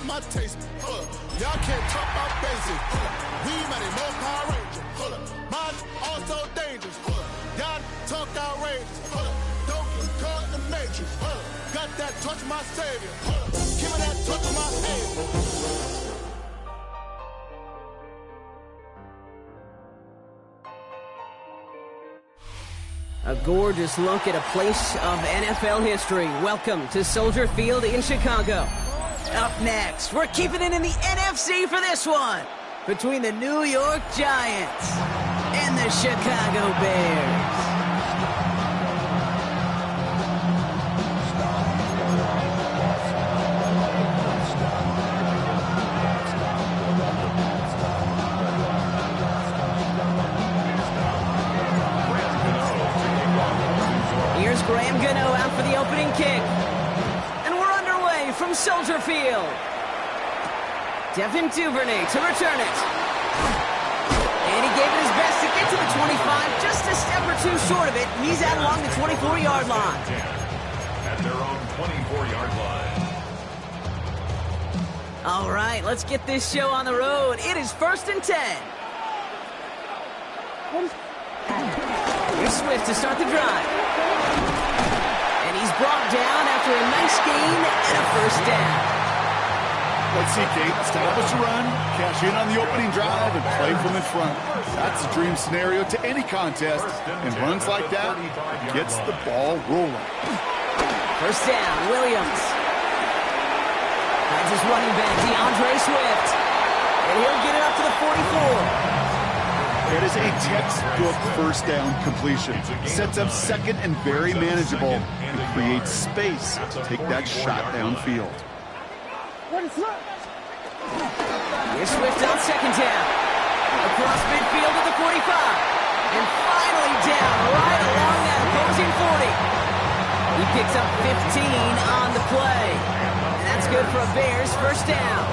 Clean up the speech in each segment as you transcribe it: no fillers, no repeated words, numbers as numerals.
my taste. Y'all can't talk about basic. We made it more Power Ranger. Mine also dangerous. Y'all talk outrageous. Don't get caught in the matrix. Got that touch of my savior. Give me that touch of my savior. A gorgeous look at a place of NFL history. Welcome to Soldier Field in Chicago. Up next, we're keeping it in the NFC for this one. Between the New York Giants and the Chicago Bears. Here's Graham Gano out for the opening kick. And we're underway from Soldier Field. Devin Duvernay to return it. And he gave it his best to get to the 25, just a step or two short of it. He's out along the 24-yard line. At their own 24-yard line. All right, let's get this show on the road. It is 1st and 10. Here's Swift to start the drive. And he's brought down after a nice gain and a first down. Let's see, Kate. Establish a run, cash in on the opening drive, and play from in front. That's a dream scenario to any contest, and runs like that gets the ball rolling. First down, Williams. Finds his running back, DeAndre Swift. And he'll get it up to the 44. It is a textbook first down completion. Sets up second and very manageable, and creates space to take that shot downfield. Here's Swift on second down. Across midfield to the 45. And finally down right along that opposing 40. He picks up 15 on the play. And that's good for a Bears first down.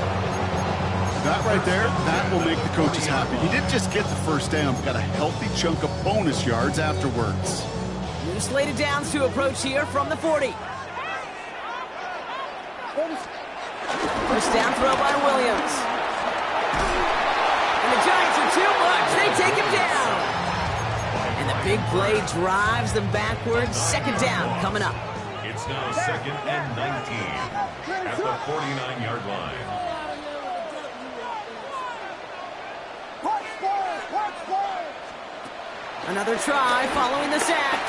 That right there, that will make the coaches happy. He didn't just get the first down, but got a healthy chunk of bonus yards afterwards. New slated downs to approach here from the 40. First down throw by Williams. And the Giants are too much. They take him down. And the big play drives them backwards. Second down coming up. It's now 2nd and 19 at the 49-yard line. Another try following the sack.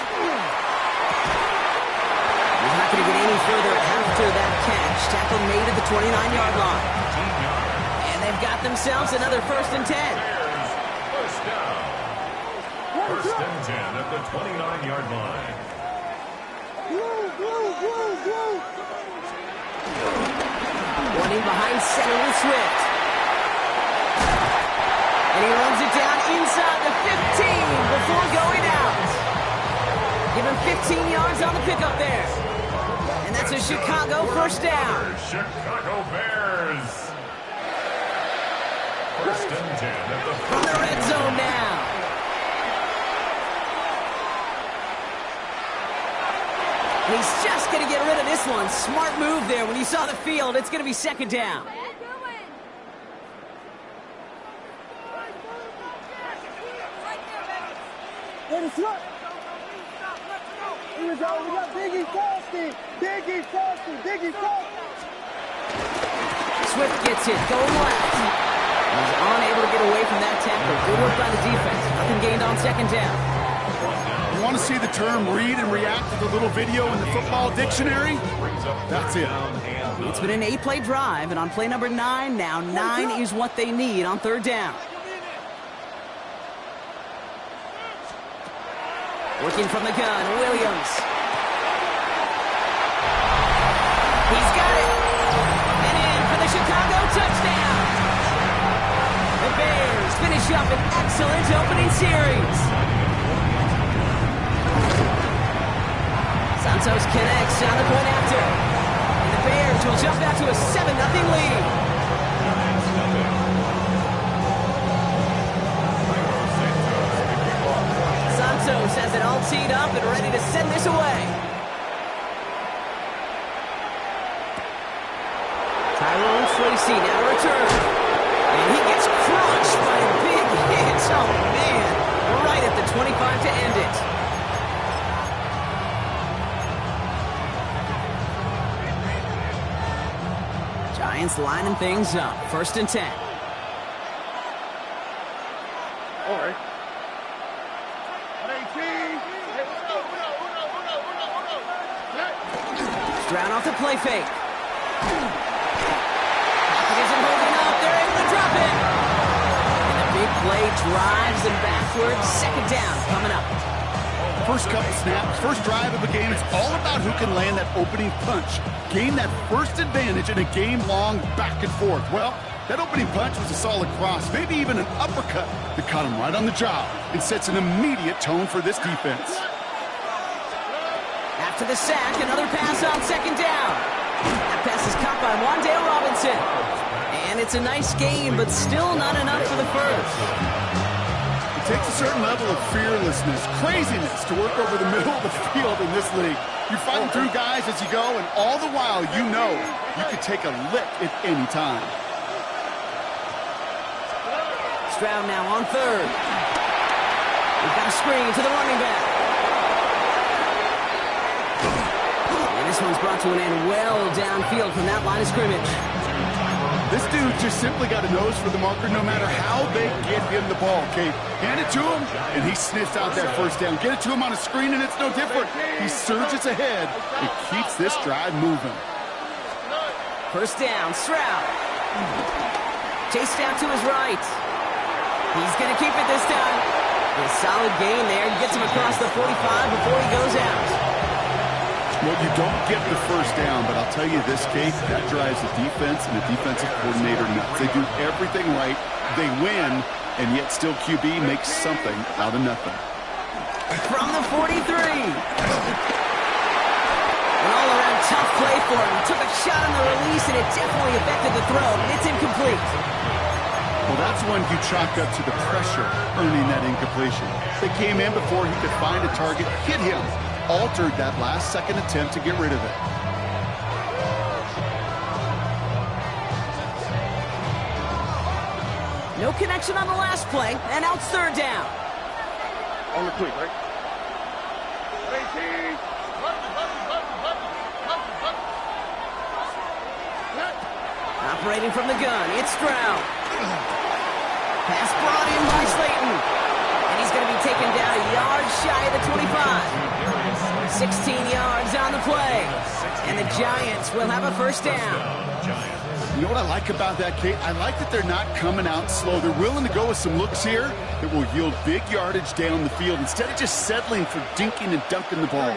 He's not going to get any further after that catch. Tackle made at the 29-yard line. And they've got themselves another 1st and 10. First down. 1st and 10 at the 29-yard line. Running behind center with Swift. And he runs it down inside the 15 before going out. Give him 15 yards on the pickup there. And that's a Chicago first down. Chicago Bears. 1st and 10 at the From the red zone now. He's just going to get rid of this one. Smart move there. When you saw the field, it's going to be second down. Here we go. We got Biggie Frosty. Biggie Frosty. Biggie Frosty. Swift gets it. Going left. He's unable to get away from that tackle. Good work by the defense. Nothing gained on second down. You want to see the term read and react to the little video in the football dictionary? That's it. It's been an 8-play drive, and on play number 9, now 9 is what they need on third down. Working from the gun, Williams. He's got it. And in for the Chicago touchdown. The Bears finish up an excellent opening series. Santos connects on the point after. And the Bears will jump out to a 7-0 lead. Santos has it all teed up and ready to send this away. Tyrone Slater Tracy now to return. And he gets crushed by a big hit. Oh, man. Right at the 25 to end it. Giants lining things up. 1st and 10. All right. Stroud off the play fake. Pocket isn't holding up. They're able to drop it. And a big play drives them backwards. 2nd down coming up. First couple snaps, first drive of the game, it's all about who can land that opening punch. Gain that first advantage in a game-long back and forth. Well, that opening punch was a solid cross, maybe even an uppercut that caught him right on the job and sets an immediate tone for this defense. After the sack, another pass on 2nd down. That pass is caught by Wan'Dale Robinson. And it's a nice game, but still not enough for the first. It takes a certain level of fearlessness, craziness to work over the middle of the field in this league. You're fighting through guys as you go, and all the while you know you could take a lick at any time. Stroud now on 3rd. We've got a screen to the running back. And this one's brought to an end well downfield from that line of scrimmage. This dude just simply got a nose for the marker no matter how they get him the ball, Kate. Hand it to him, and he sniffs out that first down. Get it to him on a screen, and it's no different. He surges ahead and keeps this drive moving. 1st down, Stroud. Chased out to his right. He's going to keep it this time. A solid gain there. He gets him across the 45 before he goes out. Well, you don't get the first down, but I'll tell you this, Kate, that drives the defense and the defensive coordinator nuts. They do everything right. They win, and yet still QB makes something out of nothing. From the 43. An all-around tough play for him. He took a shot on the release, and it definitely affected the throw, but it's incomplete. Well, that's one you chalk up to the pressure earning that incompletion. They came in before he could find a target, hit him, altered that last-second attempt to get rid of it. No connection on the last play, and now it's 3rd down. On the quick, right? Operating from the gun, it's Stroud. Pass brought in by Slayton. And he's going to be taken down a yard shy of the 25. 16 yards on the play. And the Giants will have a 1st down. You know what I like about that, Kate? I like that they're not coming out slow. They're willing to go with some looks here that will yield big yardage down the field instead of just settling for dinking and dunking the ball.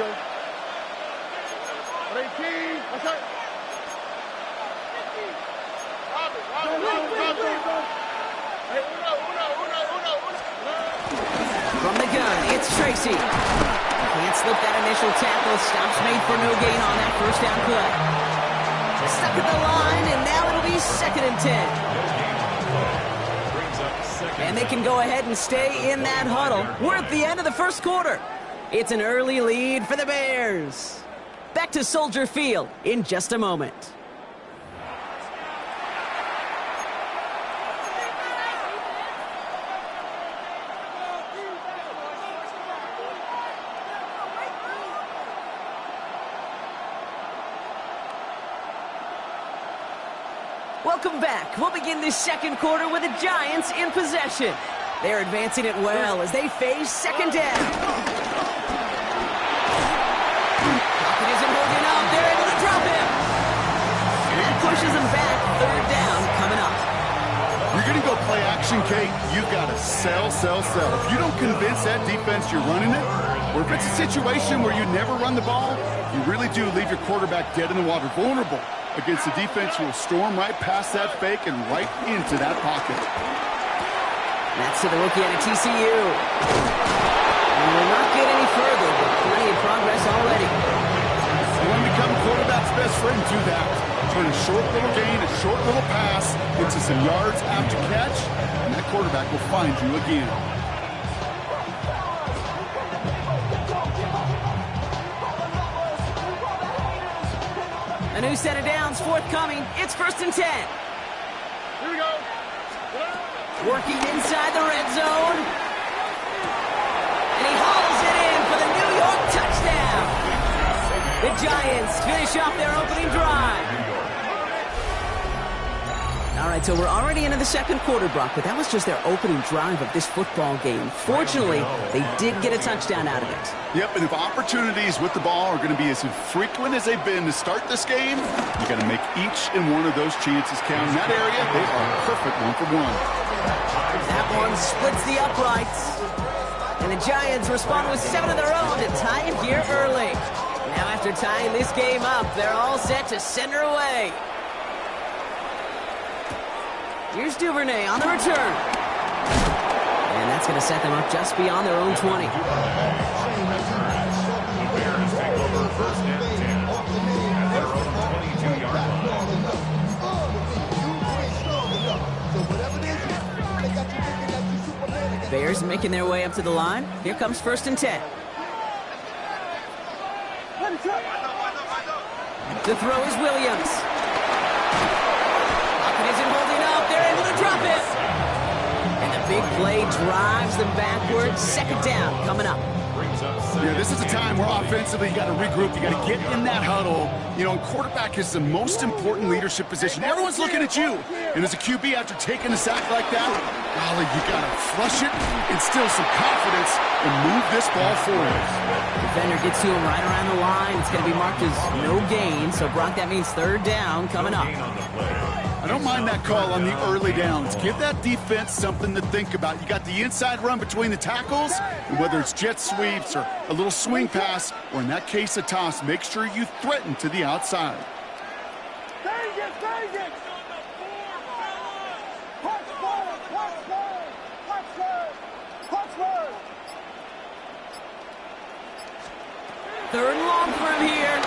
From the gun, it's Tracy. Can't slip that initial tackle. Stops made for no gain on that 1st down play. Stuck at the line, and now it'll be 2nd and 10. And they can go ahead and stay in that huddle. We're at the end of the 1st quarter. It's an early lead for the Bears. Back to Soldier Field in just a moment. Welcome back. We'll begin this 2nd quarter with the Giants in possession. They're advancing it well as they face 2nd down. Pocket isn't holding up. They're able to drop him. And that pushes him back. 3rd down coming up. You're going to go play action, Kate. You've got to sell. If you don't convince that defense you're running it, or if it's a situation where you never run the ball, you really do leave your quarterback dead in the water, vulnerable against a defense who will storm right past that fake and right into that pocket. That's to the rookie out of TCU. And will not get any further, but plenty of progress already. You want to become a quarterback's best friend, do that. Turn a short little gain, a short little pass into some yards after catch, and that quarterback will find you again. A new set of downs forthcoming. It's 1st and 10. Here we go. Working inside the red zone. And he hauls it in for the New York touchdown. The Giants finish off their opening drive. All right, so we're already into the second quarter, Brock, but that was just their opening drive of this football game. Fortunately, they did get a touchdown out of it. Yep, and if opportunities with the ball are going to be as infrequent as they've been to start this game, you got to make each and one of those chances count. In that area, they are perfect 1-for-1. That one splits the uprights. And the Giants respond with 7 of their own to tie it here early. Now after tying this game up, they're all set to send her away. Here's Duvernay on the return. And that's going to set them up just beyond their own 20. The Bears take over first and 10 at their own 22-yard line. Bears making their way up to the line. Here comes first and 10. The throw is Williams. Lockett isn't holding up. They're able to drop it. And the big play drives them backwards. Second down coming up. Yeah, this is a time where offensively you got to regroup. You got to get in that huddle. You know, quarterback is the most important leadership position. Everyone's looking at you. And as a QB, after taking a sack like that, golly, you got to flush it, instill some confidence, and move this ball forward. Defender gets to him right around the line. It's going to be marked as no gain. So, Brock, that means third down coming up. I don't mind that call on the early downs. Give that defense something to think about. You got the inside run between the tackles, and whether it's jet sweeps or a little swing pass, or in that case a toss, make sure you threaten to the outside. Bang it, bang it. Punch forward, punch forward, punch forward, punch forward. Third and long for him here.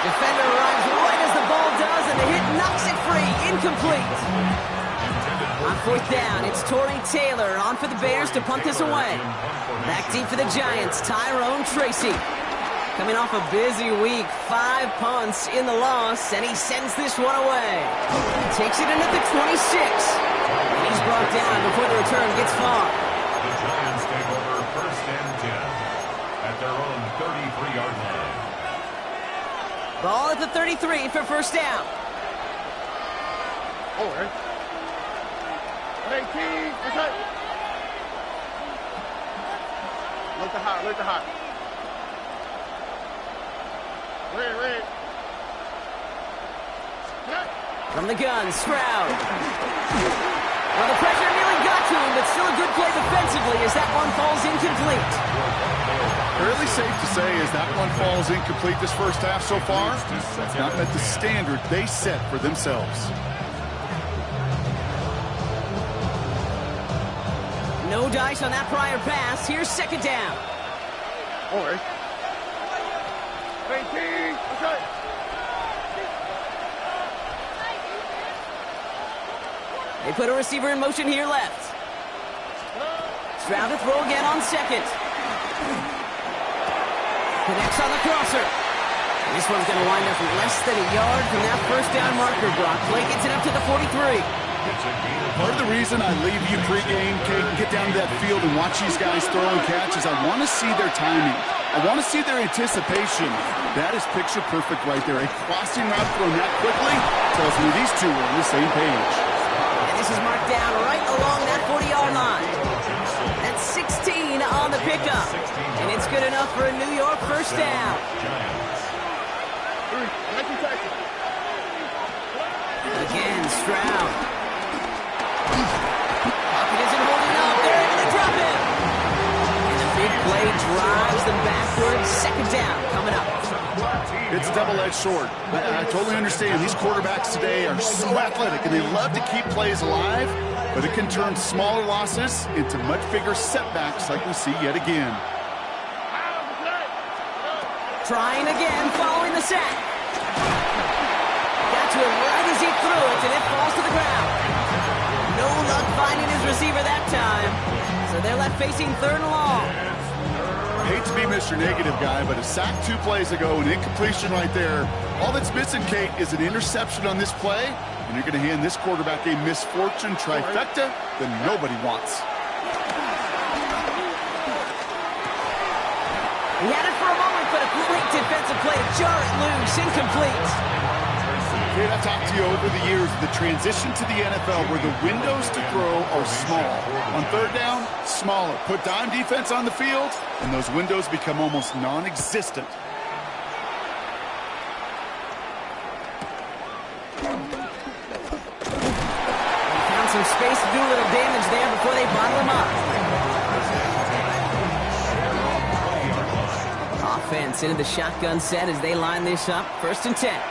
Defender arrives right as the ball does, and the hit knocks it free. Incomplete. On fourth down, it's Torrey Taylor on for the Bears to punt this away. Back deep for the Giants, Tyrone Tracy. Coming off a busy week, 5 punts in the loss, and he sends this one away. He takes it in at the 26. And he's brought down before the return gets far. The Giants take over first and 10 at their own 33-yard line. Ball at the 33 for first down. Oh, hey. Hey, King, what's up? Look the hot, look the hot. Red. From the gun, Stroud. Well, the pressure nearly got to him, but still a good play defensively as that one falls incomplete. Fairly safe to say as that one falls incomplete this first half so far. That's not met the standard they set for themselves. No dice on that prior pass. Here's second down. Oh, hey. Hey, King, what's up? They put a receiver in motion here left. Stroud to throw again on second. Connects on the crosser. This one's going to wind up less than a yard from that first down marker, Brock. Play gets it up to the 43. Part of the reason I leave you pregame, Kate, and get down to that field and watch these guys throw and catch is I want to see their timing. I want to see their anticipation. That is picture perfect right there. A crossing route thrown that quickly tells me these two are on the same page. And this is marked down right along that 40-yard line. That's 16 on the pickup. And it's good enough for a New York first down. Again, Stroud. Lockett isn't holding up. They're able to drop it. And the big play drives them backwards. Second down coming up. It's a double-edged sword. I totally understand. These quarterbacks today are so athletic, and they love to keep plays alive, but it can turn smaller losses into much bigger setbacks like we see yet again. Trying again, following the sack. Got to him right as he threw it, and it falls to the ground. No luck finding his receiver that time. So they're left facing third and long. I hate to be Mr. Negative guy, but a sack 2 plays ago, an incompletion right there. All that's missing, Kate, is an interception on this play, And you're going to hand this quarterback a misfortune trifecta that nobody wants. He had it for a moment, but a great defensive play to jar it loose. Incomplete. Kate, I've talked to you over the years of the transition to the NFL where the windows to throw are small. On third down, smaller. Put dime defense on the field, and those windows become almost non-existent. Found some space to do a little damage there before they bottle him up. Offense into the shotgun set as they line this up. 1st and 10.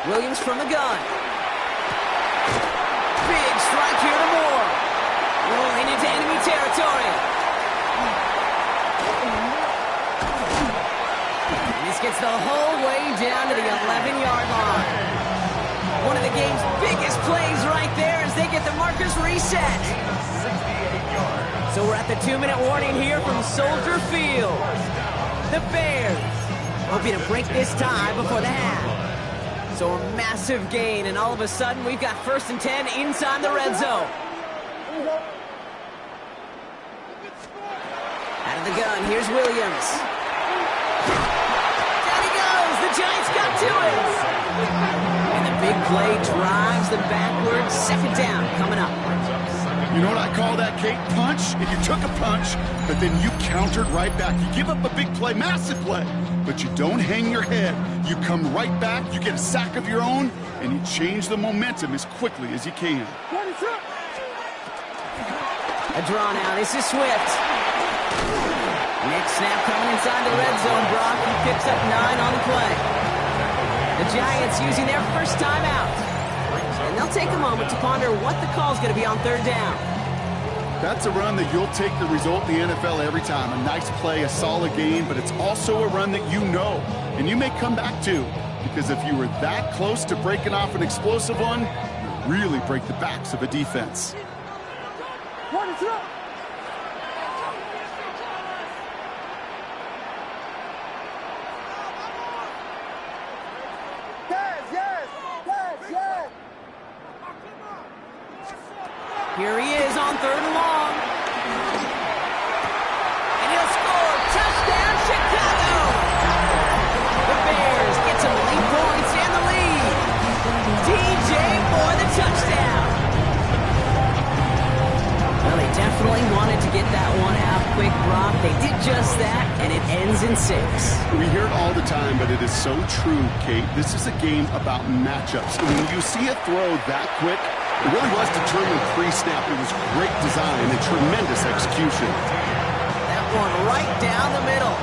Williams from the gun. Big strike here to Moore. Rolling into enemy territory. And this gets the whole way down to the 11-yard line. One of the game's biggest plays right there as they get the markers reset. So we're at the 2-minute warning here from Soldier Field. The Bears hoping to break this tie before the half. So a massive gain, and all of a sudden we've got 1st and 10 inside the red zone. Out of the gun, here's Williams. Down he goes, the Giants got to it. And the big play drives them backwards. 2nd down coming up. You know what I call that, Kate? Punch. If you took a punch, but then you countered right back. You give up a big play, massive play, but you don't hang your head. You come right back, you get a sack of your own, and you change the momentum as quickly as you can. A draw now. This is Swift. Next snap coming inside the red zone. Brock, he picks up 9 on the play. The Giants using their first timeout. And they'll take a moment to ponder what the call's going to be on 3rd down. That's a run that you'll take the result in the NFL every time. A nice play, a solid game, but it's also a run that you know, and you may come back to, because if you were that close to breaking off an explosive one, you really break the backs of a defense. Here he is on 3rd and long. And he'll score. Touchdown, Chicago! The Bears get some late points and the lead. DJ for the touchdown. Well, they definitely wanted to get that one out quick, Brock. They did just that, and it ends in 6. We hear it all the time, but it is so true, Kate. This is a game about matchups. And when you see a throw that quick, it really was determined pre-snap. It was great design and tremendous execution. That one right down the middle.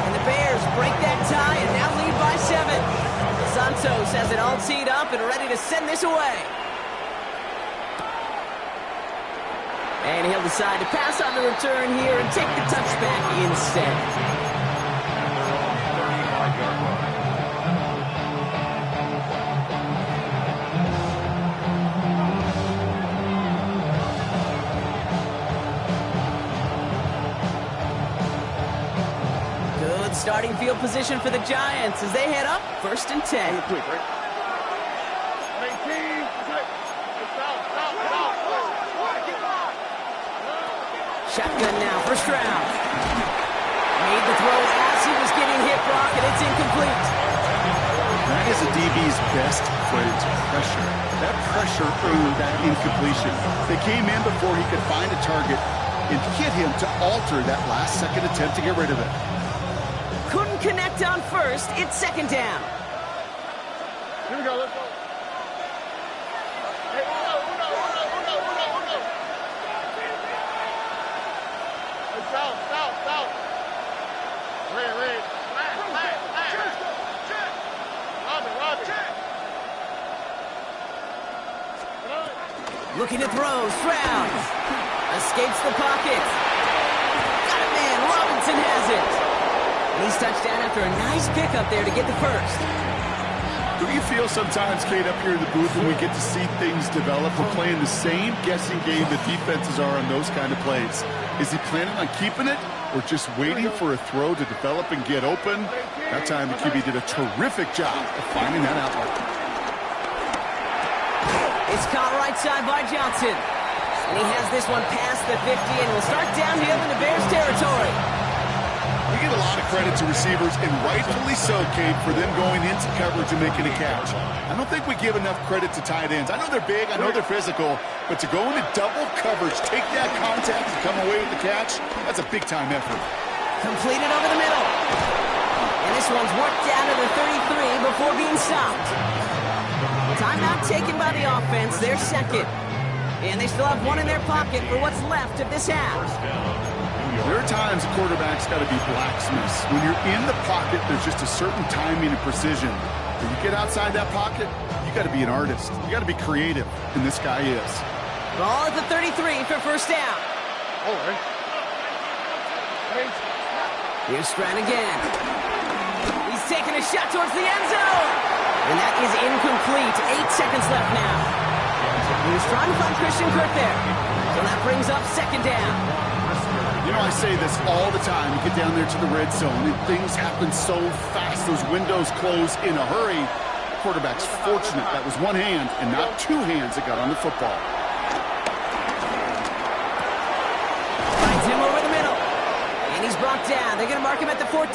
And the Bears break that tie and now lead by 7. Santos has it all teed up and ready to send this away. And he'll decide to pass on the return here and take the touchback instead. Starting field position for the Giants as they head up 1st and 10. Shotgun now, 1st round. Made the throw as he was getting hit, Brock, and it's incomplete. That is a DB's best friend, pressure. That pressure earned that incompletion. They came in before he could find a target and hit him to alter that last-second attempt to get rid of it. Couldn't connect on 1st. It's 2nd down. Here we go. Let's go. Hey, Uno. Hey, south. Red. Robbie. Looking to throw. Stroud. Escapes the pocket. Got a man. Robinson has it. He's touchdown after a nice pickup there to get the 1st. Don't you feel sometimes, Kate, up here in the booth when we get to see things develop? We're playing the same guessing game that defenses are on those kind of plays. Is he planning on keeping it or just waiting for a throw to develop and get open? That time the QB did a terrific job of finding that outlet. It's caught right side by Johnson. And he has this one past the 50 and will start downhill into Bears territory. We get a lot of credit to receivers, and rightfully so, Kate, for them going into coverage and making a catch. I don't think we give enough credit to tight ends. I know they're big, I know they're physical, but to go into double coverage, take that contact and come away with the catch, that's a big-time effort. Completed over the middle. And this one's worked down to the 33 before being stopped. Timeout taken by the offense, their second. And they still have one in their pocket for what's left of this half. There are times a quarterback's got to be blacksmiths. When you're in the pocket, there's just a certain timing and precision. When you get outside that pocket, you got to be an artist. You got to be creative, and this guy is. Ball at the 33 for first down. Here's Strand again. He's taking a shot towards the end zone. And that is incomplete. 8 seconds left now. He was trying to find Christian Kirk there. So that brings up second down. You know, I say this all the time. You get down there to the red zone, and things happen so fast. Those windows close in a hurry. Quarterback's fortunate that was one hand and not two hands that got on the football. Finds him over the middle. And he's brought down. They're going to mark him at the 14.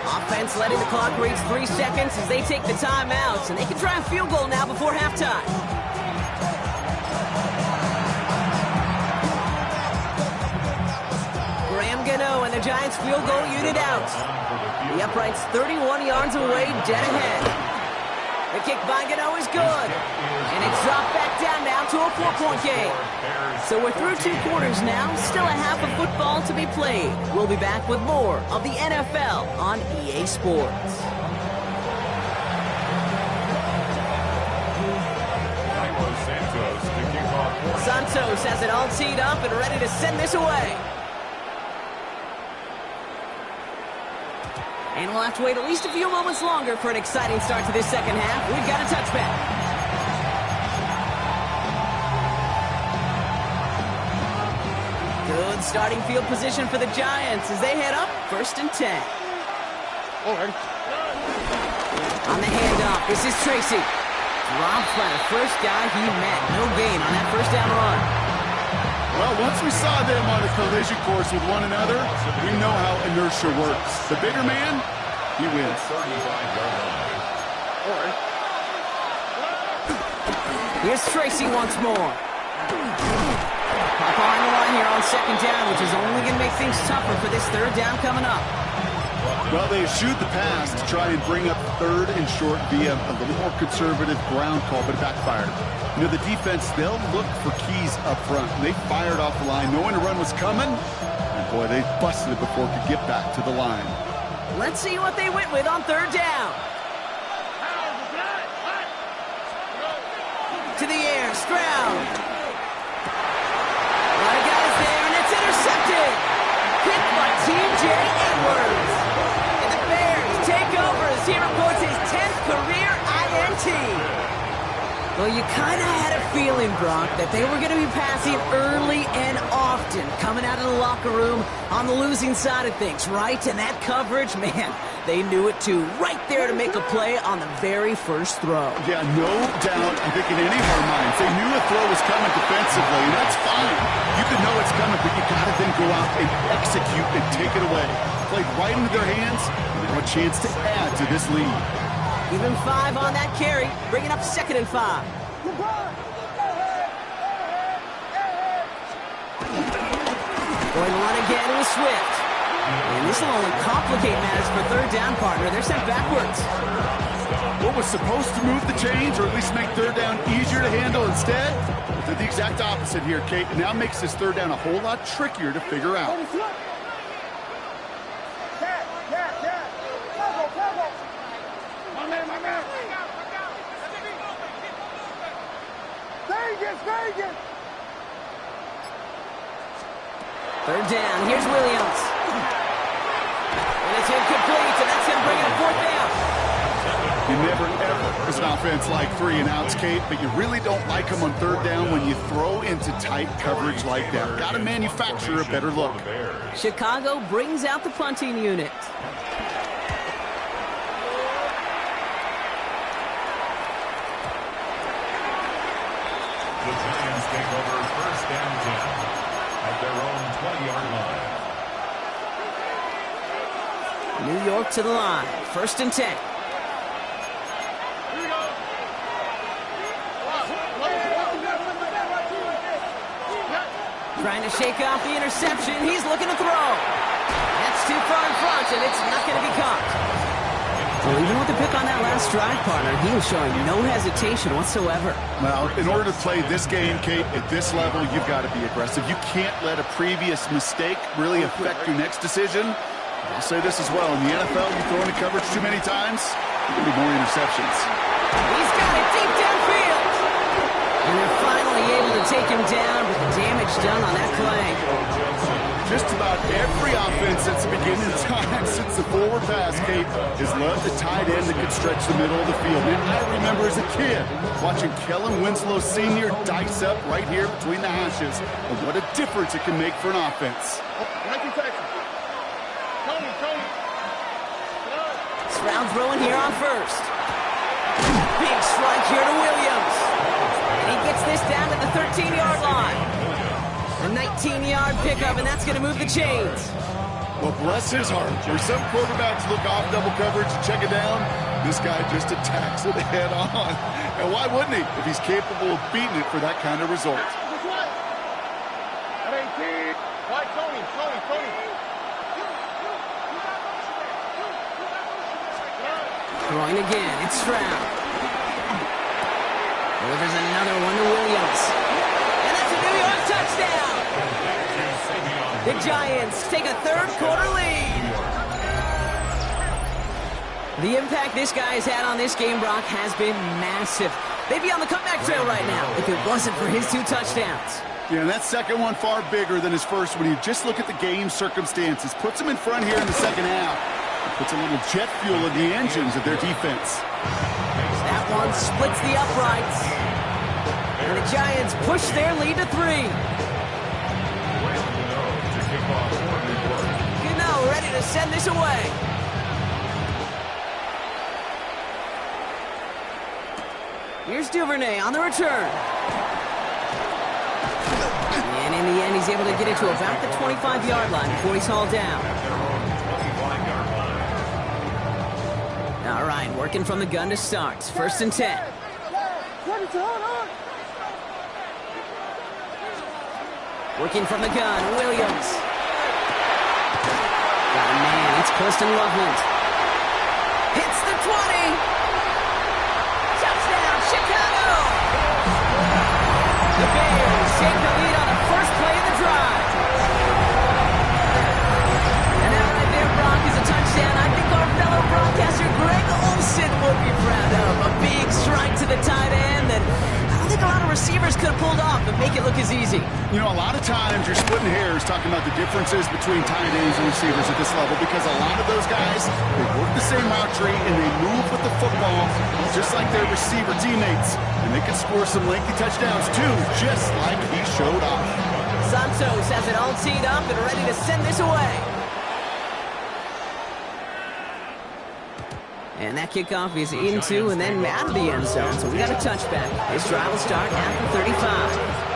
Offense letting the clock reach 3 seconds as they take the timeouts. And they can try a field goal now before halftime. Gano and the Giants field goal unit out. The upright's 31 yards away, dead ahead. The kick by Gano is good. And it's dropped back down now to a 4-point game. So we're through 2 quarters now, still a half of football to be played. We'll be back with more of the NFL on EA Sports. Santos has it all teed up and ready to send this away. And we'll have to wait at least a few moments longer for an exciting start to this second half. We've got a touchback. Good starting field position for the Giants as they head up 1st and 10. On the handoff, this is Tracy. Dropped by the first guy he met. No gain on that first down run. Well, once we saw them on a collision course with one another, we know how inertia works. The bigger man, he wins. Here's Tracy once more. Pop on the line here on second down, which is only going to make things tougher for this third down coming up. Well, they eschewed the pass to try and bring up 3rd and short via a little more conservative ground call, but it backfired. You know, the defense, they'll look for keys up front. They fired off the line knowing the run was coming, and boy, they busted it before it could get back to the line. Let's see what they went with on third down. To the air, Stroud. A lot of guys there, and it's intercepted. Picked by T.J. Edwards. And the Bears take over as he reports his 10th career INT. Well, you kind of had a feeling, Brock, that they were going to be passing early and often, coming out of the locker room on the losing side of things, right? And that coverage, man, they knew it too. Right there to make a play on the very first throw. Yeah, no doubt. I think in any of our minds, they knew a throw was coming defensively, and that's fine. You can know it's coming, but you got to then go out and execute and take it away. Played right into their hands, and they have a chance to add to this lead. Give him 5 on that carry, bringing up 2nd and 5. Going to run again with Swift. And this will only complicate matters for third down, partner. They're sent backwards. What was supposed to move the chains, or at least make third down easier to handle instead, did the exact opposite here, Kate. Now makes this third down a whole lot trickier to figure out. Third down, here's Williams. And it's incomplete, and that's going to bring up 4th down. You never, ever, as an offense, like 3-and-outs, Kate, but you really don't like them on third down when you throw into tight coverage like that. Got to manufacture a better look. Chicago brings out the punting unit. The Giants take over first and 10 at their own 20-yard line. New York to the line. First and 10. Trying to shake off the interception. He's looking to throw. That's too far in front, and it's not going to be caught. Well, even with the pick on that last drive, partner, he was showing no hesitation whatsoever. Well, in order to play this game, Kate, at this level, you've got to be aggressive. You can't let a previous mistake really affect your next decision. I'll say this as well. In the NFL, you throw into coverage too many times, there'll be more interceptions. He's got it deep downfield. And they're finally able to take him down, but the damage done on that play. Just about every offense that's beginning time since the forward pass, Kate, has loved the tight end that could stretch the middle of the field. And I remember as a kid watching Kellen Winslow Sr. dice up right here between the hashes. And what a difference it can make for an offense. Stroud throwing here on first. Big strike here to Williams. And he gets this down to the 13-yard line. A 19-yard pickup, and that's going to move the chains. Well, bless his heart. Where some quarterbacks look off double coverage and check it down, this guy just attacks it head on. And why wouldn't he if he's capable of beating it for that kind of result? Throwing again, it's Stroud. Delivers another one to Williams. And that's a New York touchdown! The Giants take a third-quarter lead. The impact this guy has had on this game, Brock, has been massive. They'd be on the comeback trail right now if it wasn't for his 2 touchdowns. Yeah, and that second one far bigger than his first when you just look at the game circumstances. Puts him in front here in the second half. Puts a little jet fuel in the engines of their defense. That one splits the uprights. And the Giants push their lead to 3. Ready to send this away. Here's Duvernay on the return. And in the end, he's able to get it to about the 25-yard line before he's hauled down. All right, working from the gun to start. First and 10. Working from the gun, Williams. Got a man, it's Colston Loveland. Hits the 20. Touchdown, Chicago! The Bears take the lead on the first play of the drive. And that right there, Brock, is a touchdown I think our fellow broadcaster Greg Olsen would be proud of. A big strike to the tight end that I don't think a lot of receivers could have pulled off and make it look as easy. You know, a lot of times you're splitting hairs talking about the differences between tight ends and receivers at this level because a lot of those guys, they work the same route tree and they move with the football just like their receiver teammates. And they can score some lengthy touchdowns too, just like he showed off. Santos has it all teed up and ready to send this away. And that kickoff is into and then out of the end zone. So we got a touchback. This drive will start at the 35.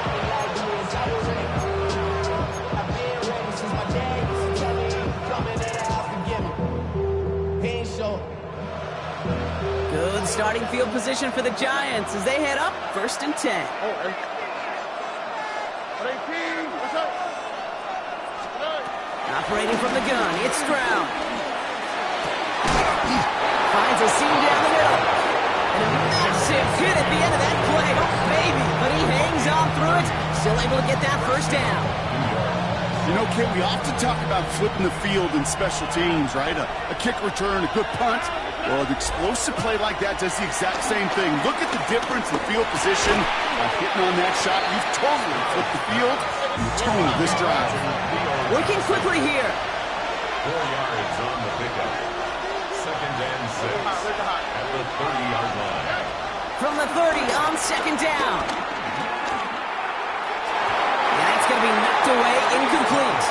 Good starting field position for the Giants as they head up first and 10. Operating from the gun, it's Stroud. Finds a seam down the middle. And a massive hit at the end of that play. Oh, baby. But he hangs on through it. Still able to get that first down. You know, Kit, we often talk about flipping the field in special teams, right? A kick return, a good punt. Well, an explosive play like that does the exact same thing. Look at the difference in field position. By hitting on that shot, you've totally flipped the field and the tone of this drive. Working quickly here. 4 yards on the pickup. Second and 6 at the the 30 on second down. And that's going to be knocked away, incomplete.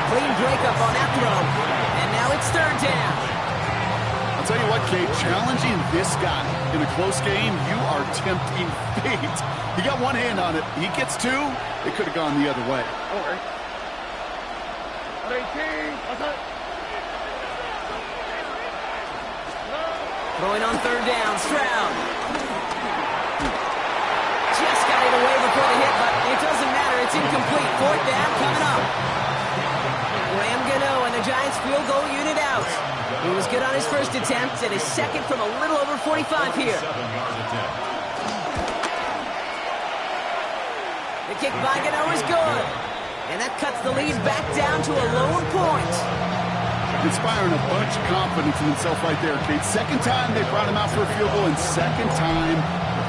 Clean breakup on that throw. And now it's third down. I'll tell you what, Kate, challenging this guy in a close game, you are tempting fate. He got one hand on it. He gets two. It could have gone the other way. Throwing on third down, Stroud. Just got it away before the hit, but it doesn't matter. It's incomplete. Fourth down coming up. Graham Gano and the Giants field goal unit out. He was good on his first attempt and his second from a little over 45 here. The kick by Gano is good. And that cuts the lead back down to a lower point. Inspiring a bunch of confidence in himself right there, Kate. Second time they brought him out for a field goal, and second time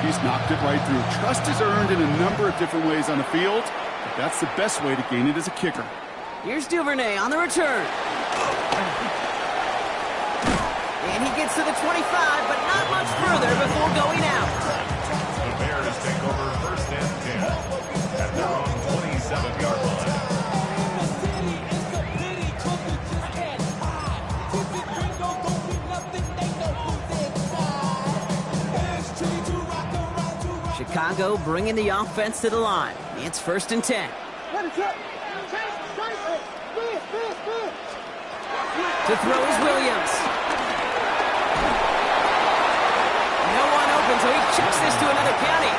he's knocked it right through. Trust is earned in a number of different ways on the field, but that's the best way to gain it as a kicker. Here's Duvernay on the return. And he gets to the 25, but not much further before going out. The Bears take over first and 10 at their own 27-yard line. Chicago bringing the offense to the line. It's first and 10. To throw is Williams. No one open, so he chucks this to another county.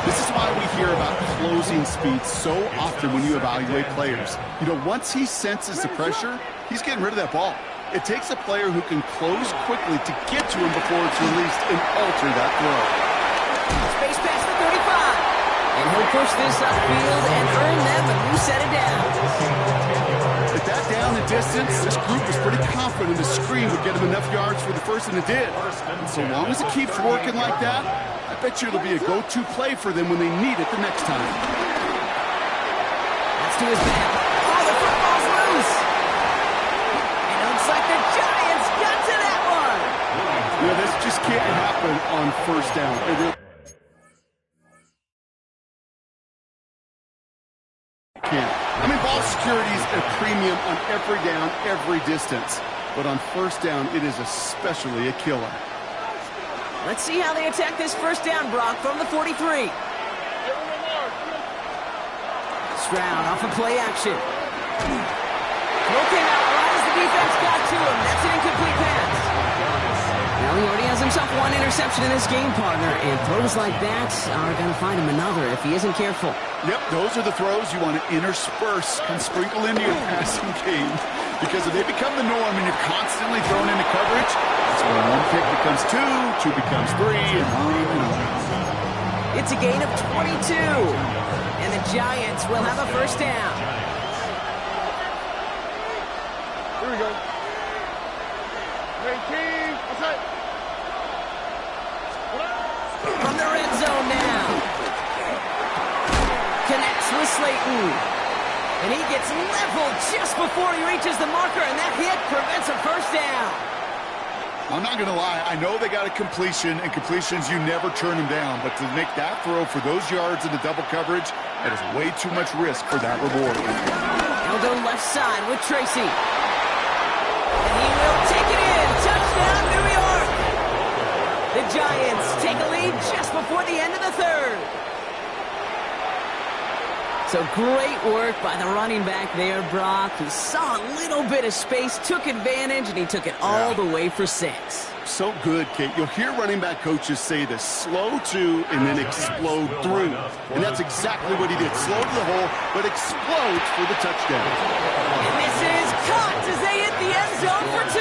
This is why we hear about closing speed so often when you evaluate players. You know, once he senses the pressure, he's getting rid of that ball. It takes a player who can close quickly to get to him before it's released and alter that throw. Space past the 35. And he'll push this upfield and earn them a new set of downs. At that down and distance, this group was pretty confident the screen would get him enough yards for the first, and it did. And so long as it keeps working like that, I bet you it'll be a go-to play for them when they need it the next time. That's to his back. Oh, the football's loose. And it looks like the Giants got to that one. You know, this just can't happen on first down. Can't. I mean, ball security is a premium on every down, every distance. But on first down, it is especially a killer. Let's see how they attack this first down, Brock, from the 43. Stroud off of play action. Throw came out right as the defense got to him. That's an incomplete pass. Well, he already has himself one interception in this game, partner, and throws like that are going to find him another if he isn't careful. Yep, those are the throws you want to intersperse and sprinkle into your passing game, because if they become the norm and you're constantly thrown into coverage, that's when one pick becomes two becomes three, and on and on. It's a gain of 22, and the Giants will have a first down. Here we go. From the red zone now. Connects with Slayton. And he gets leveled just before he reaches the marker, and that hit prevents a first down. I'm not going to lie. I know they got a completion, and completions, you never turn them down. But to make that throw for those yards in the double coverage, that is way too much risk for that reward. Eldo left side with Tracy. And he will take it in. Touchdown, New York. The Giants take a lead just before the end of the third. So great work by the running back there, Brock. He saw a little bit of space, took advantage, and he took it all the way for 6. So good, Kate. You'll hear running back coaches say this: slow to and then explode through. And that's exactly what he did. Slow to the hole, but explodes for the touchdown. And this is caught as they hit the end zone for 2.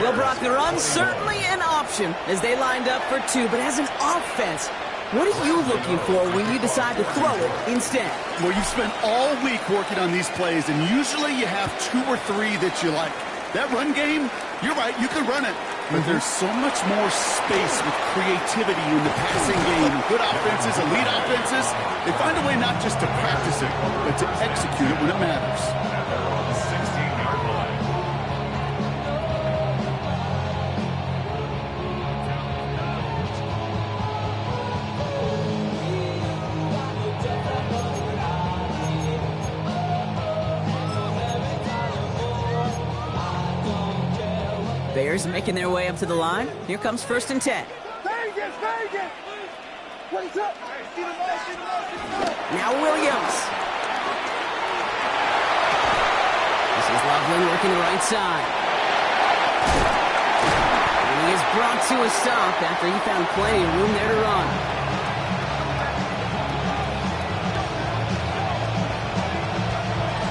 Well, Brock, the run's certainly an option as they lined up for 2, but as an offense, what are you looking for when you decide to throw it instead? Well, you've spent all week working on these plays, and usually you have 2 or 3 that you like. That run game, you're right, you can run it. But there's so much more space with creativity in the passing game. Good offenses, elite offenses, they find a way not just to practice it, but to execute it when it matters. 16-yard line. Bears making their way up to the line. Here comes 1st and 10. Vegas, Vegas! What is up? Now Williams. This is Loveland working the right side. And he is brought to a stop after he found plenty of room there to run.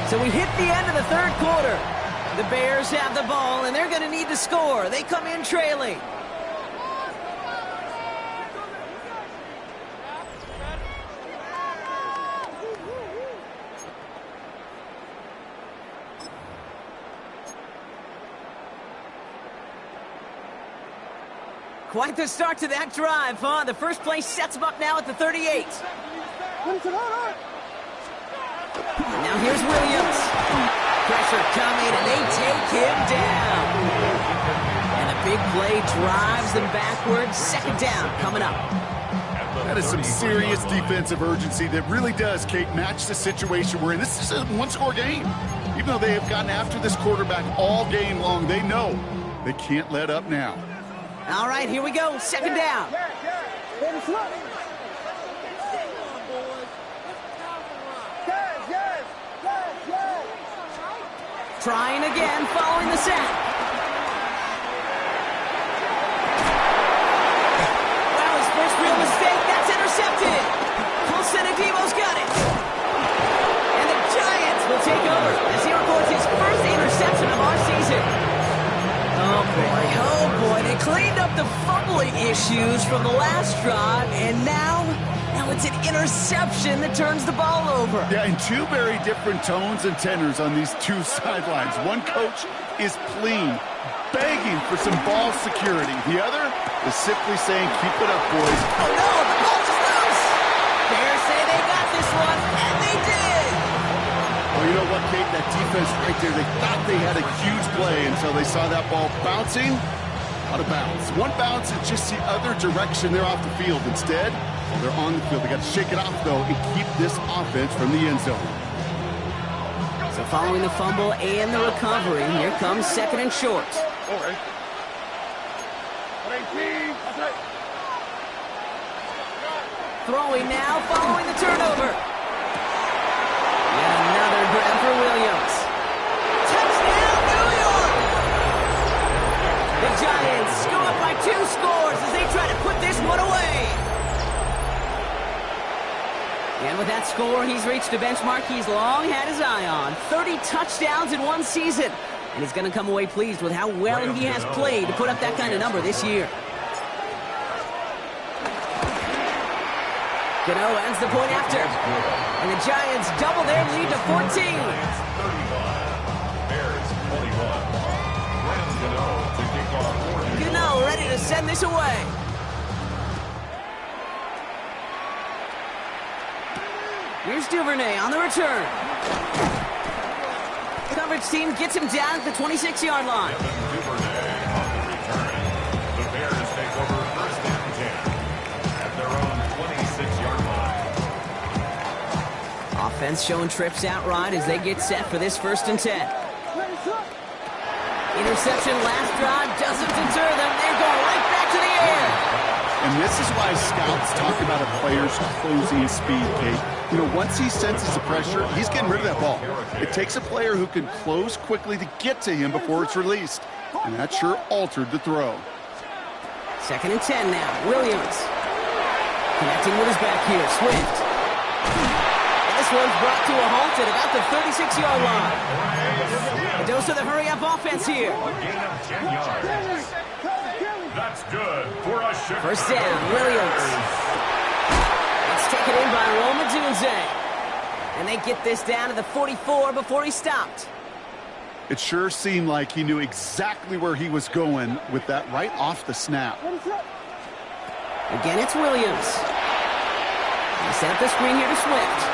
So we hit the end of the 3rd quarter. The Bears have the ball, and they're going to need to score. They come in trailing. Quite the start to that drive, huh? The first play sets him up now at the 38. And now here's Williams. Pressure coming, and they take him down. And a big play drives them backwards. 2nd down coming up. That is some serious defensive urgency that really does, Kate, match the situation we're in. This is a one-score game. Even though they have gotten after this quarterback all game long, they know they can't let up now. All right, here we go. 2nd down. Trying again, following the sack. Wow, his first real mistake. That's intercepted. Colson Adebo's got it. And the Giants will take over as he records his first interception of our season. Oh boy, they cleaned up the fumbling issues from the last drive, and now it's an interception that turns the ball over. Yeah, and 2 very different tones and tenors on these 2 sidelines. One coach is pleading, begging for some ball security. The other is simply saying, keep it up, boys. Oh no, the ball is loose! Bears say they got this one, and they did! Well, you know what, Kate? That defense right there, they thought they had a huge play until they saw that ball bouncing out of bounds. One bounce is just the other direction. They're off the field. Instead, they're on the field. They got to shake it off, though, and keep this offense from the end zone. So following the fumble and the recovery, here comes 2nd and short. Throwing now, following the turnover. And another grab for Williams. Touchdown, New York! The Giants go up by 2 scores as they try to put this one away. And with that score, he's reached a benchmark he's long had his eye on. 30 touchdowns in one season. And he's going to come away pleased with how well he has played to put up that kind of number this year. Gano ends the point after. And the Giants double their lead to 14. Bears 21. Gano ready to send this away. Here's Duvernay on the return. Coverage team gets him down at the 26-yard line. Duvernay on the return. The Bears take over 1st and 10 at their own 26-yard line. Offense showing trips out right as they get set for this 1st and 10. Interception last drive doesn't deter them. They're going right back to the air. And this is why scouts talk about a player's closing speed, Kate. You know, once he senses the pressure, he's getting rid of that ball. It takes a player who can close quickly to get to him before it's released. And that sure altered the throw. 2nd and 10 now. Williams. Connecting with his back here. Swift. And this one's brought to a halt at about the 36-yard line. A dose of the hurry-up offense here. Gain of 10 yards. That's good for a shift. 1st down, Williams. It's taken in by Rome Odunze. And they get this down to the 44 before he stopped. It sure seemed like he knew exactly where he was going with that right off the snap. Again, it's Williams. They set up the screen here to Swift.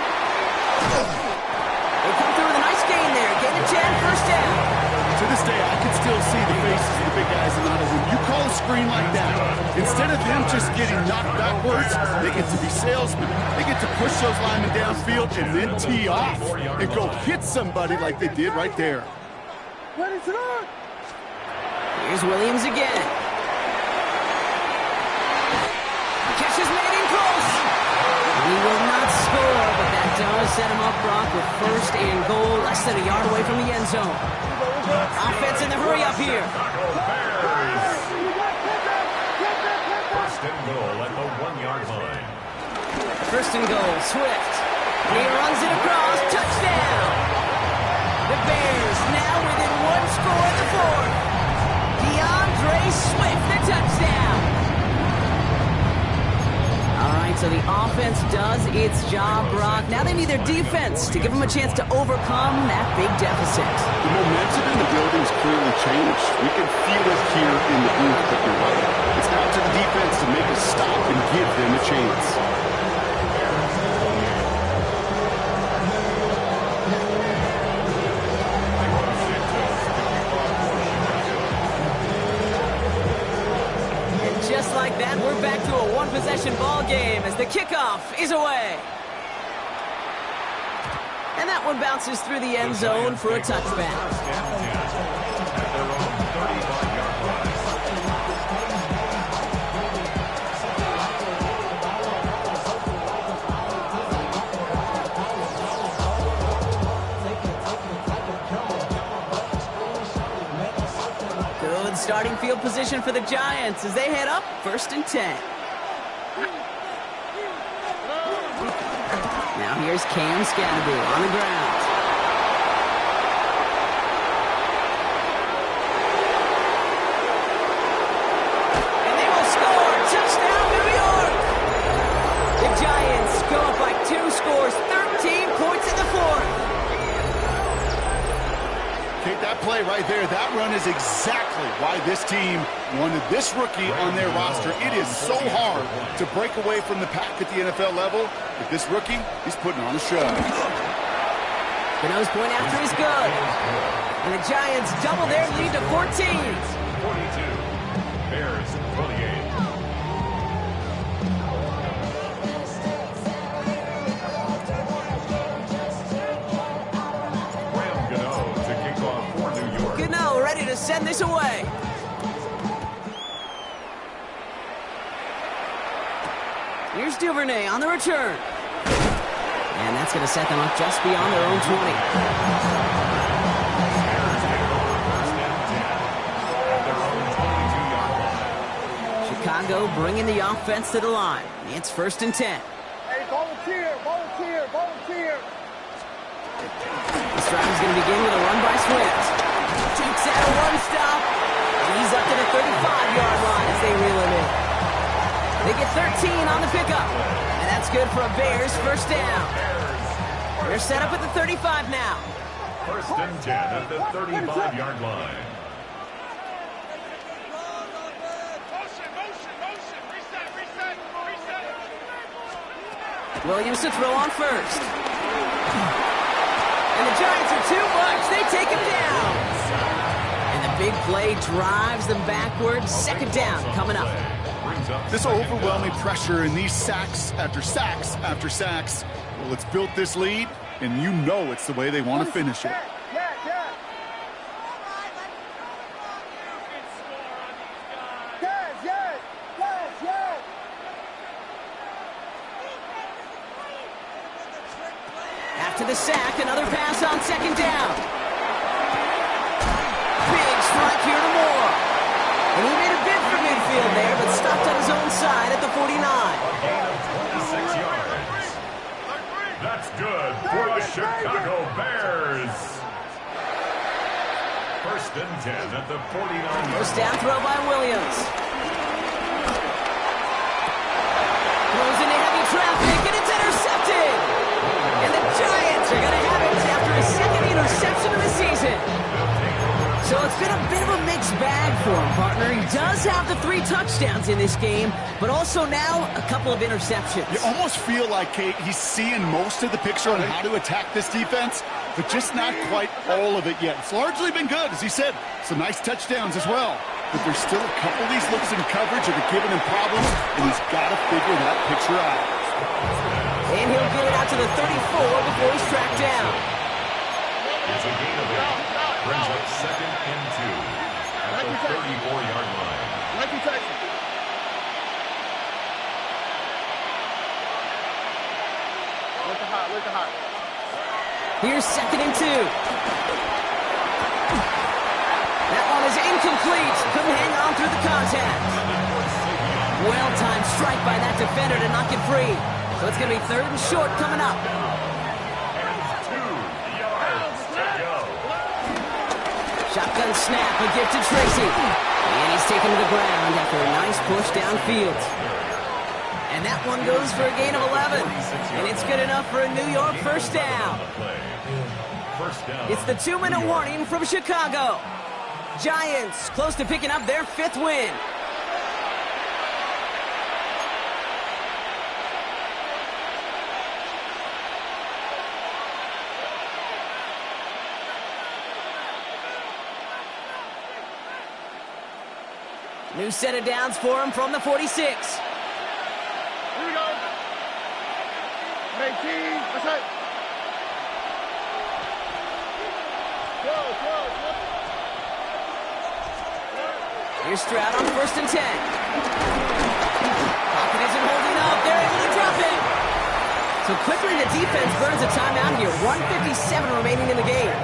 They come through with a nice gain there. Gain of 10, 1st down. To this day, I can still see the faces of the big guys in the huddle. When you call a screen like that, instead of them just getting knocked backwards, they get to be salesmen. They get to push those linemen downfield and then tee off and go hit somebody like they did right there. Here's Williams again. Catch is made in close. He will not score, but that does set him up, Brock, with first and goal, less than a yard away from the end zone. Offense in the hurry up here. First and goal at the 1-yard line. First and goal, Swift. He runs it across, touchdown. The Bears now within one score in the fourth. DeAndre Swift, the touchdown. All right, so the offense does its job, Brock. Now they need their defense to give them a chance to overcome that big deficit. The momentum in the building's clearly changed. We can feel it here in the booth, but you're right. It's now to the defense to make a stop and give them a chance. Just like that, we're back to a one-possession ball game as the kickoff is away. And that one bounces through the end zone for a touchback. Starting field position for the Giants as they head up 1st and 10. Now here's Cam Scadaboo on the ground. And they will score! Touchdown, New York! The Giants go up by 2 scores, 13 points in the fourth. Kate, that play right there, that run is exactly why this team wanted this rookie on their roster. It is so hard to break away from the pack at the NFL level. But this rookie, he's putting on a show. The nose point after is good. And the Giants double their lead to 14. 42. Bears 28. Ready to send this away. Here's Duvernay on the return. And that's going to set them up just beyond their own 20. Chicago bringing the offense to the line. It's 1st and 10. Hey, volunteer, volunteer, volunteer. This drive is going to begin with a run by Swift. Takes out a one-stop, and he's up to the 35-yard line as they reel him in. They get 13 on the pickup, and that's good for a Bears first down. They're set up at the 35 now. 1st and 10 at the 35-yard line. Williams to throw on first. And the Giants are too much. They take him down. And the big play drives them backwards. 2nd down coming up. This overwhelming pressure and these sacks after sacks after sacks. Well, it's built this lead, and you know it's the way they want to finish it. After the sack, another pass on 2nd down. Big strike here to Moore. And he made a bid for midfield there, but stopped on his own side at the 49. A gain of 26 yards. That's good for the Chicago Bears. 1st and 10 at the 49. First down throw by Williams. Throws into heavy traffic, and it's intercepted. And the Giants are going to have it after his 2nd interception of the season. So it's been a bit of a mixed bag for him, partner. He does have the 3 touchdowns in this game, but also now a couple of interceptions. You almost feel like, Kate, he's seeing most of the picture on how to attack this defense, but just not quite all of it yet. It's largely been good, as he said. Some nice touchdowns as well. But there's still a couple of these looks in coverage that are giving him problems, and he's got to figure that picture out. And he'll get it out to the 34 before he's tracked down. It's a gain of 8. Brings up 2nd and 2. At at the 34-yard line. Nike Texas. Look at hot. Here's 2nd and 2. That one is incomplete. Couldn't hang on through the contact. Well-timed strike by that defender to knock it free. So it's going to be 3rd and short coming up. And 2 yards to go. Shotgun snap, a gift to Tracy. And he's taken to the ground after a nice push downfield. And that one goes for a gain of 11. And it's good enough for a New York first down. It's the 2-minute warning from Chicago. Giants close to picking up their 5th win. New set of downs for him from the 46. Here we go. 18. That's it. Go. Here's Stroud on 1st and 10. Pocket isn't holding up. They're able to drop it. So quickly the defense burns a timeout here. 1:57 remaining in the game.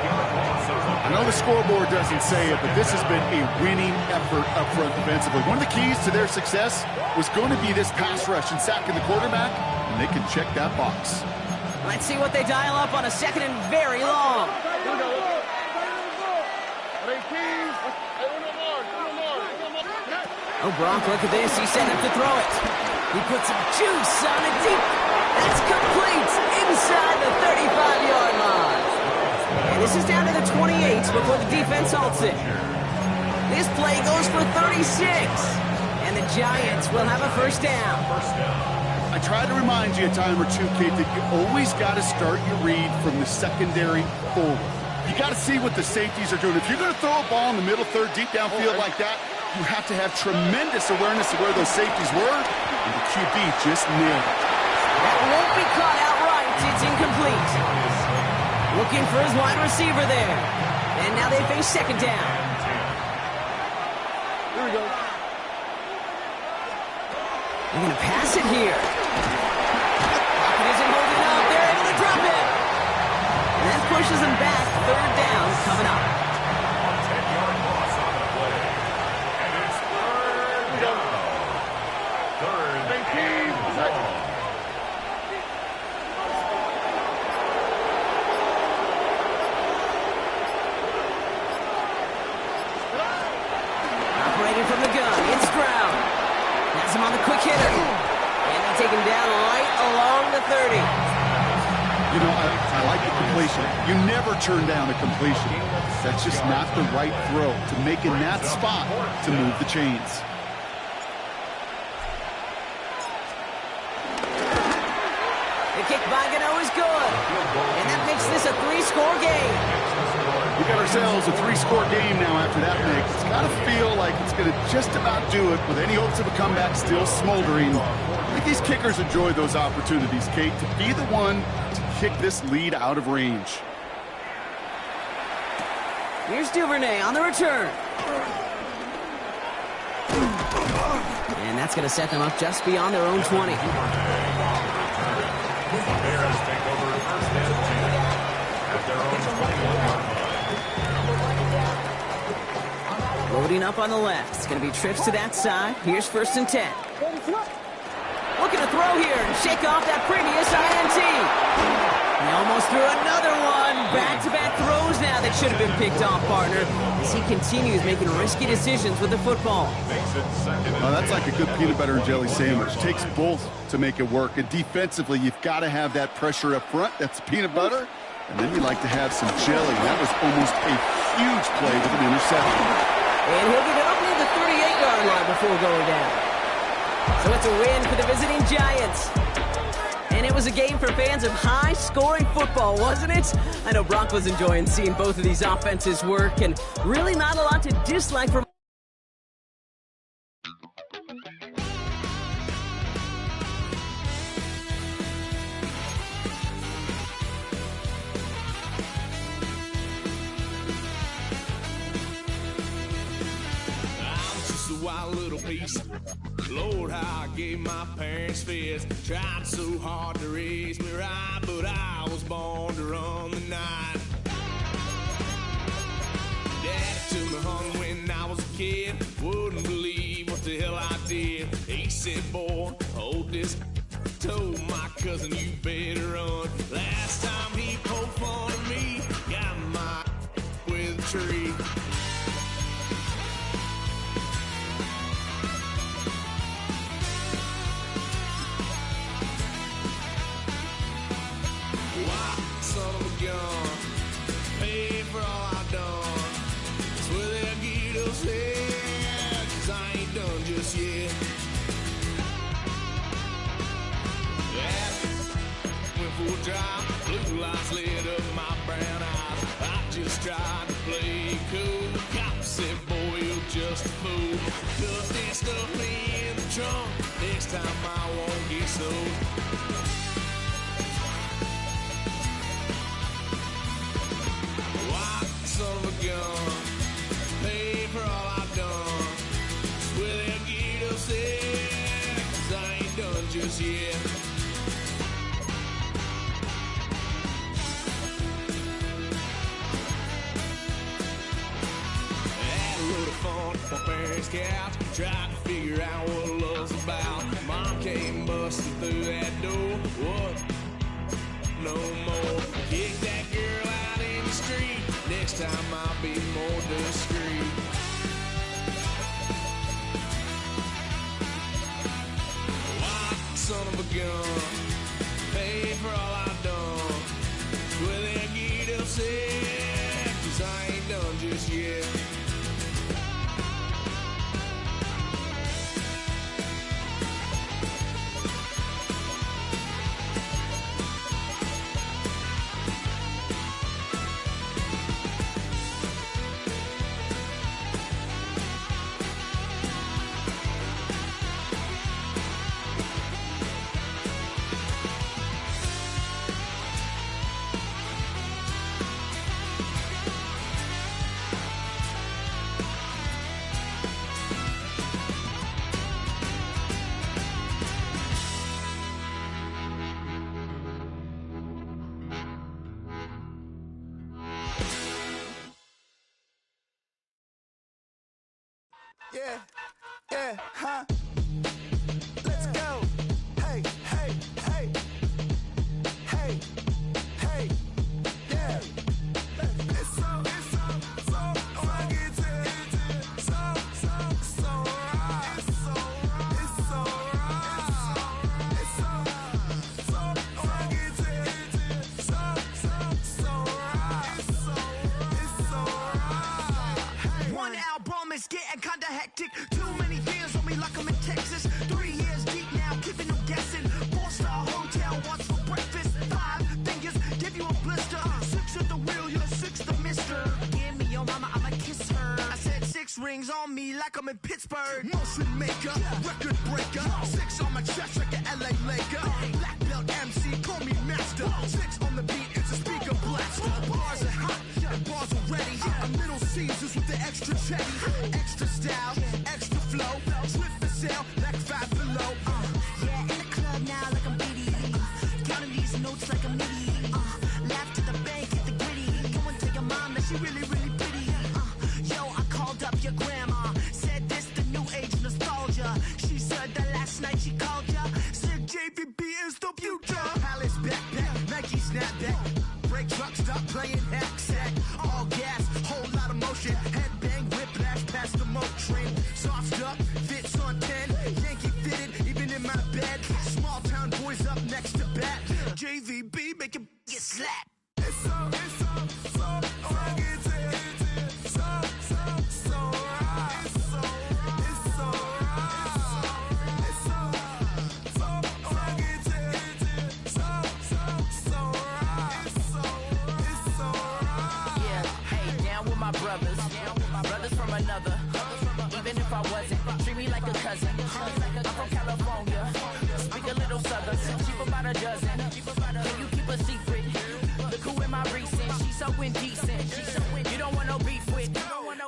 I know the scoreboard doesn't say it, but this has been a winning effort up front defensively. One of the keys to their success was going to be this pass rush and sacking the quarterback, and they can check that box. Let's see what they dial up on a 2nd and very long. Here we go. 18. Oh, Gronk, look at this. He's set up to throw it. He puts some juice on it deep. That's complete inside the 35-yard line. And this is down to the 28 before the defense halts it. This play goes for 36. And the Giants will have a first down. I tried to remind you a time or two, Kate, that you always got to start your read from the secondary forward. You got to see what the safeties are doing. If you're going to throw a ball in the middle third, deep downfield like that, you have to have tremendous awareness of where those safeties were, and the QB just nailed it. That won't be caught outright. It's incomplete. Looking for his wide receiver there. And now they face 2nd down. Here we go. They're going to pass it here. Pocket isn't holding up. They're able to drop it. And that pushes them back. 3rd down coming up. 10-yard loss on the play. And it's 3rd down. 3rd and long. Operating from the gun, it's Stroud. Has him on the quick hitter. And they take him down right along the 30. You know, I like the completion. You never turn down a completion. That's just not the right throw to make in that spot to move the chains. The kick by Gano is good. And that makes this a 3-score game. We got ourselves a 3-score game now after that make. It's got to feel like it's going to just about do it with any hopes of a comeback still smoldering. I think these kickers enjoy those opportunities, Kate, to be the one to kick this lead out of range. Here's Duvernay on the return. And that's going to set them up just beyond their own 20. Bears take over 1st and 10 at their own 21-yard line. Loading up on the left. It's going to be trips to that side. Here's 1st and 10. Looking to throw here and shake off that previous INT. He almost threw another one. Back-to-back throws now that should have been picked off, partner, as he continues making risky decisions with the football. Oh, that's like a good peanut butter and jelly sandwich. Takes both to make it work. And defensively, you've got to have that pressure up front. That's peanut butter. And then you like to have some jelly. That was almost a huge play with an interception. And he'll give it up near the 38-yard line before going down. So it's a win for the visiting Giants. And it was a game for fans of high-scoring football, wasn't it? I know Brock was enjoying seeing both of these offenses work, and really not a lot to dislike from a wild little piece. Lord, how I gave my parents fist. Tried so hard to raise me right, but I was born to run the night. Daddy took me home when I was a kid. Wouldn't believe what the hell I did. He said, boy, hold this. Told my cousin, you better run. Last time he poked fun at me, got my with a tree. Why, son of a gun, pay for all I've done. Swear they'll get us here, 'cause I ain't done just yet. Went for a drive, blue lights lit up my brown eyes. I just tried to play cool. Cop said, boy, you're just a fool. Dust and stuff me in the trunk. Next time I won't get sold. Why, son of a gun, pay for all I've done. Swear they'll get us there, 'cause I ain't done just yet. My parents' couch, tried to figure out what love's about. Mom came busting through that door. What? No more. Kick that girl out in the street. Next time I'll be more discreet. Why, son of a gun, pay for all I've done. Well, they'll get upset, 'cause I ain't done just yet. Yeah, huh? Let's go. Hey, hey, hey. Hey, hey, yeah. It's so fucking so right. It's so right. It's so fucking so right. It's so right. One album is getting kinda hectic. Too many fans on me like I'm in Texas. 3 years deep now, keeping them guessing. 4-star hotel, what's for breakfast? 5 fingers, give you a blister. 6 at the wheel, you're 6 the mister. Give me your mama, I'ma kiss her. I said 6 rings on me like I'm in Pittsburgh. Motion maker, record breaker. 6 on my chest like an LA Laker. Black belt MC, call me master. 6 on the beat, it's a speaker blaster. Bars are hot, and bars are ready. A Middle Caesars with the extra chetty. Extra style, extra flow. Drip for sale, like 5 below. Yeah, in the club now like I'm BD. Counting these notes like a MIDI. Laugh to the bank, hit the gritty. Go and tell your mom that she really, really pretty. Yo, I called up your grandma. Said this the new age nostalgia. She said that last night she called ya. Said JVB is the future. Palace backpack, Nike snapback. Break truck, stop playing hack sack. All gas, whole lot of motion. Headbang, whiplash past the moat train. Soft up, fits on 10. Yankee fitted, even in my bed. Small town boys up next to bat. JVB make it get slapped. It's so fucking so right. It's so right. It's so right. It's so fucking so right. Yeah, hey, down with my brothers from another. Even if I wasn't, treat me like a cousin. I'm from California, speak a little southern. Cheap about a dozen. Can you keep a secret? Look who in my recent. She's so indecent. You don't want no beef with.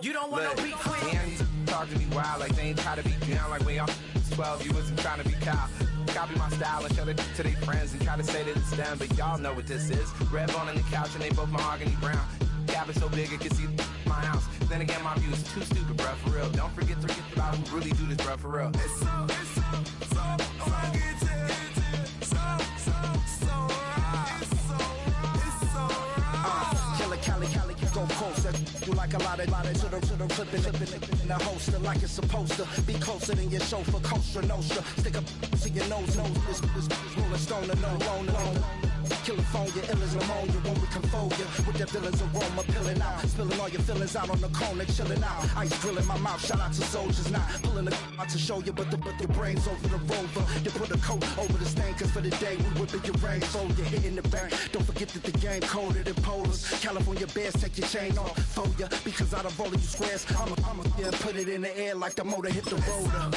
You don't want no beef with. Talk to me wild like they ain't try to be down like when y'all 12, you wasn't trying to be Kyle. Copy my style and show it to their friends and try to say that it's them, but y'all know what this is. Red bone on the couch and they both mahogany brown. Cabin so big it can see my house. Then again, my views too stupid, bruh, for real. Don't forget about who really do this, bruh, for real. It's so rugged, Cali, go closer. You like a lot of to the flipping in the holster like it's supposed to be closer than your chauffeur, Costa Nostra. Stick up to your nose, this rolling stone and no. California, ill as pneumonia when we can fold you with the villain's aroma peeling out, spilling all your feelings out on the corner, chilling out. Ice grilling my mouth, shout out to soldiers, not pulling the out to show you, but your brains over the rover. You put a coat over the stain, cause for the day we whipping your rain, so you're hitting the bank. Don't forget that the game colder than polars. California bears take your chain off for ya, because out of all of you squares, I'ma put it in the air like the motor hit the roller.